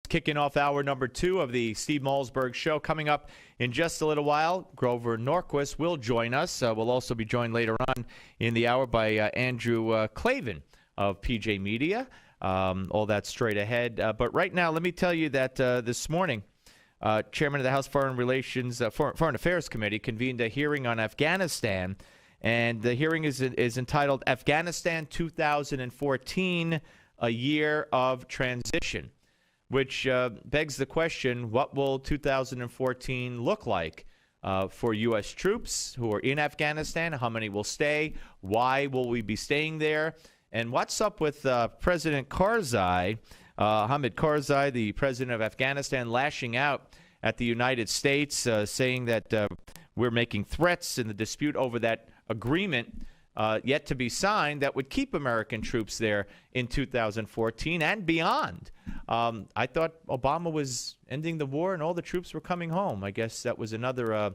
Kicking off hour number 2 of the Steve Malzberg Show. Coming up in just a little while, Grover Norquist will join us. We'll also be joined later on in the hour by Andrew Clavin of PJ Media. All that straight ahead. But right now, let me tell you that this morning, Chairman of the House Foreign Affairs Committee convened a hearing on Afghanistan, and the hearing is entitled Afghanistan 2014, a Year of Transition, which begs the question, what will 2014 look like for U.S. troops who are in Afghanistan? How many will stay? Why will we be staying there? And what's up with President Karzai, Hamid Karzai, the president of Afghanistan, lashing out at the United States, saying that we're making threats in the dispute over that agreement yet to be signed that would keep American troops there in 2014 and beyond. I thought Obama was ending the war and all the troops were coming home. I guess that was another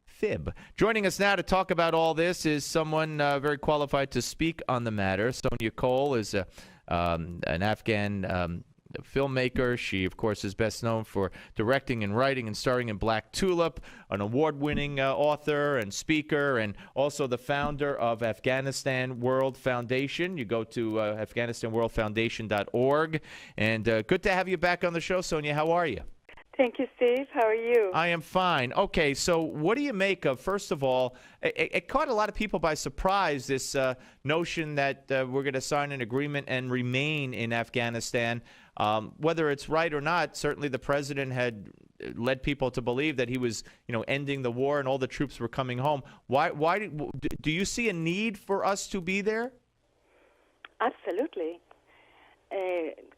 fib. Joining us now to talk about all this is someone very qualified to speak on the matter. Sonia Cole is an Afghan filmmaker. She, of course, is best known for directing and writing and starring in Black Tulip, an award-winning author and speaker, and also the founder of Afghanistan World Foundation. You go to AfghanistanWorldFoundation.org. And good to have you back on the show, Sonia. How are you? Thank you, Steve. How are you? I am fine. Okay, so what do you make of, first of all, it caught a lot of people by surprise, this notion that we're going to sign an agreement and remain in Afghanistan. Whether it's right or not, certainly the president had led people to believe that he was, ending the war and all the troops were coming home. Why do you see a need for us to be there? Absolutely.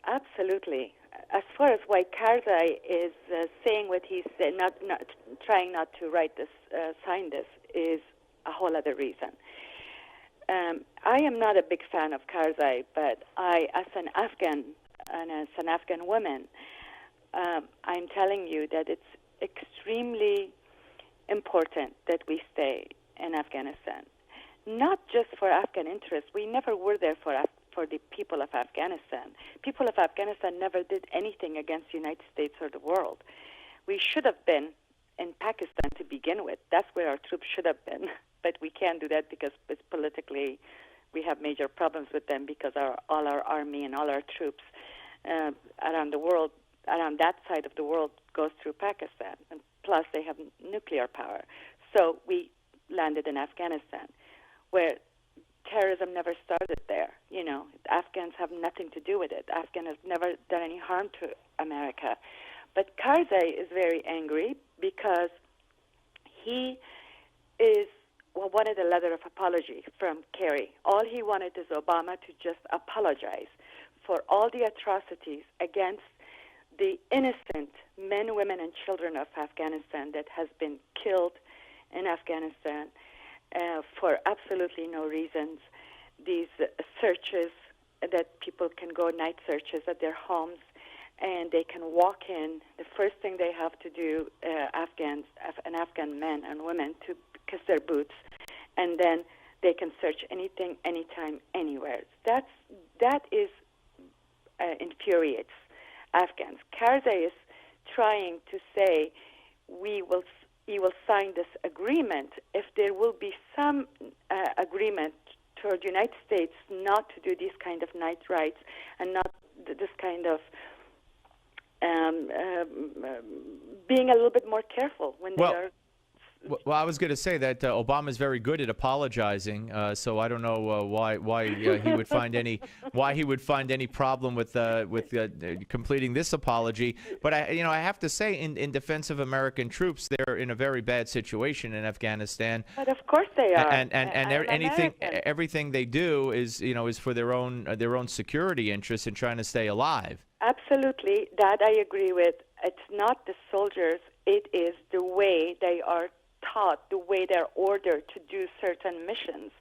Absolutely. As far as why Karzai is saying what he's not trying not to write this, sign this, is a whole other reason. I am not a big fan of Karzai, but as an Afghan and as an Afghan woman, I'm telling you that it's extremely important that we stay in Afghanistan. Not just for Afghan interests. We never were there for the people of Afghanistan. People of Afghanistan never did anything against the United States or the world. We should have been in Pakistan to begin with. That's where our troops should have been. But we can't do that because it's politically we have major problems with them because all our army and all our troops around the world, around that side of the world, goes through Pakistan. And plus they have nuclear power. So we landed in Afghanistan, where terrorism never started there. Afghans have nothing to do with it. Afghan has never done any harm to America. But Karzai is very angry because he wanted a letter of apology from Kerry. All he wanted is Obama to just apologize for all the atrocities against the innocent men, women, and children of Afghanistan that has been killed in Afghanistan for absolutely no reasons. These searches that people can go, night searches at their homes, and they can walk in. The first thing they have to do, Afghan men and women, to kiss their boots, and then they can search anything, anytime, anywhere. That infuriates Afghans. Karzai is trying to say he will sign this agreement if there will be some agreement toward the United States not to do these kind of night rides and not this kind of being a little bit more careful when they are. Well, I was going to say that Obama is very good at apologizing, so I don't know why he would find any problem with completing this apology. But I have to say, in defense of American troops, they're in a very bad situation in Afghanistan. But of course they are. And everything they do is for their own security interests in trying to stay alive. Absolutely, that I agree with. It's not the soldiers; it is the way they are taught, the way they're ordered to do certain missions.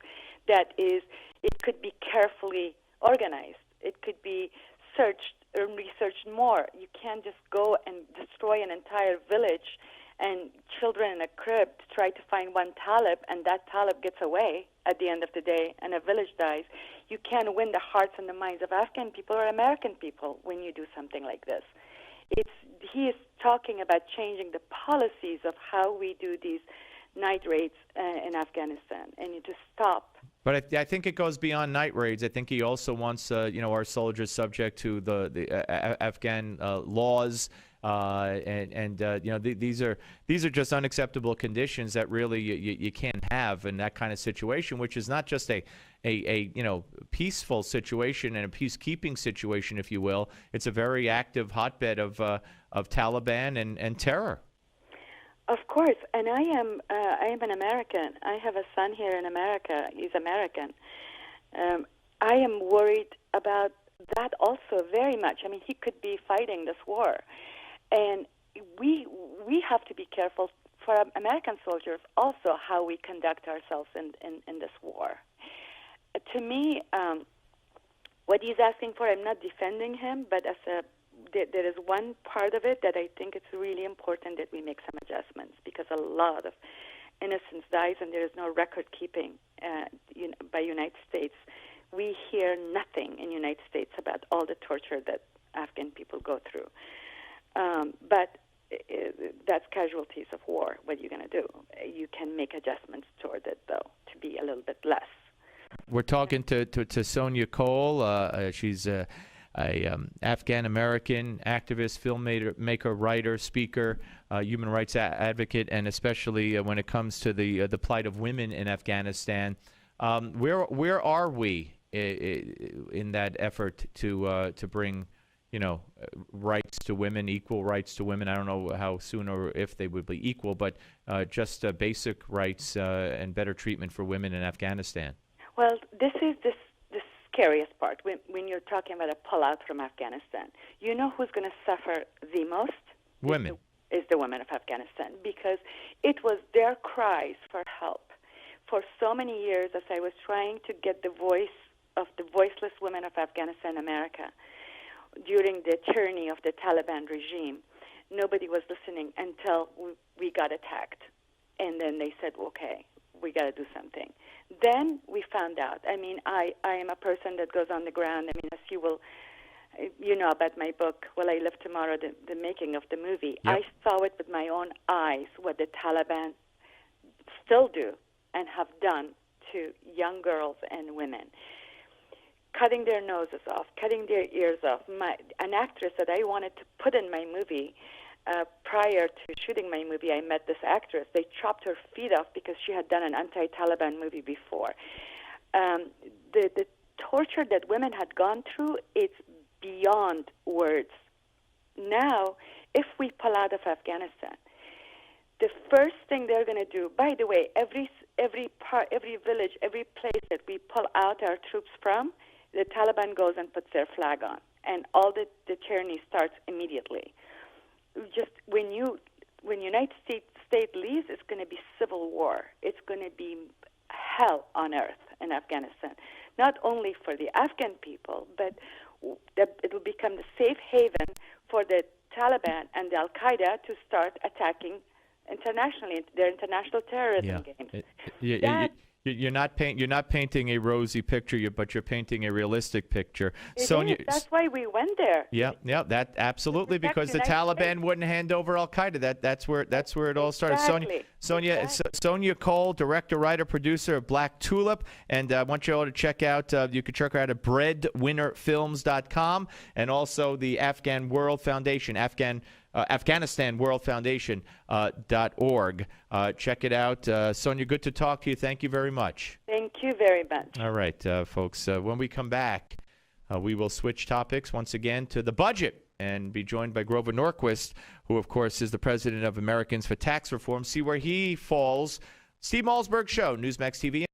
That is, it could be carefully organized. It could be searched or researched more. You can't just go and destroy an entire village and children in a crib to try to find one Talib, and that Talib gets away at the end of the day and a village dies. You can't win the hearts and the minds of Afghan people or American people when you do something like this. he is talking about changing the policies of how we do these night raids in Afghanistan, and to stop. But I think it goes beyond night raids. I think he also wants, our soldiers subject to the Afghan laws, these are just unacceptable conditions that really you can't have in that kind of situation, which is not just a peaceful situation and a peacekeeping situation, if you will. It's a very active hotbed of Taliban and terror. Of course, and I am an American. I have a son here in America. He's American. I am worried about that also very much. I mean, he could be fighting this war, and we have to be careful for American soldiers also how we conduct ourselves in this war. To me, what he's asking for, I'm not defending him, but there is one part of it that I think it's really important that we make some adjustments, because a lot of innocents dies and there is no record keeping by United States. We hear nothing in United States about all the torture that Afghan people go through. But that's casualties of war. What are you going to do? You can make adjustments toward it, though, to be a little bit less. We're talking to Sonia Cole. She's a Afghan-American activist, filmmaker, writer, speaker, human rights advocate, and especially when it comes to the plight of women in Afghanistan. Where are we in that effort to bring rights to women, equal rights to women? I don't know how soon or if they would be equal, but just basic rights and better treatment for women in Afghanistan. Well, this is the scariest part when you're talking about a pullout from Afghanistan. You know who's going to suffer the most? Women. Is the women of Afghanistan, because it was their cries for help for so many years as I was trying to get the voice of the voiceless women of Afghanistan, America, during the tyranny of the Taliban regime. Nobody was listening until we got attacked. And then they said, okay, we got to do something. Then we found out. I mean, I am a person that goes on the ground. I mean, as you know about my book, Will I Live Tomorrow, the making of the movie. Yep. I saw it with my own eyes, what the Taliban still do and have done to young girls and women. Cutting their noses off, cutting their ears off. An actress that I wanted to put in my movie, prior to shooting my movie, I met this actress. They chopped her feet off because she had done an anti-Taliban movie before. The torture that women had gone through, it's beyond words. Now, if we pull out of Afghanistan, the first thing they're going to do, by the way, every village, every place that we pull out our troops from, the Taliban goes and puts their flag on, and all the tyranny starts immediately. Just when United States leaves, it's going to be civil war. It's going to be hell on earth in Afghanistan, not only for the Afghan people, but it will become the safe haven for the Taliban and the Al-Qaeda to start attacking internationally, their international terrorism games. You're not painting a rosy picture, but you're painting a realistic picture. Sonia, that's why we went there. Yeah, that absolutely, because the Taliban wouldn't hand over Al-Qaeda. That's where it all started. Exactly. Sonia Cole, director, writer, producer of Black Tulip, and I want you all to check out. You can check her out at breadwinnerfilms.com, and also the Afghan World Foundation, Afghanistan World Foundation.org. Check it out. Sonia, good to talk to you. Thank you very much. Thank you very much. All right, folks. When we come back, we will switch topics once again to the budget and be joined by Grover Norquist, who, of course, is the president of Americans for Tax Reform. See where he falls. Steve Malzberg Show, Newsmax TV.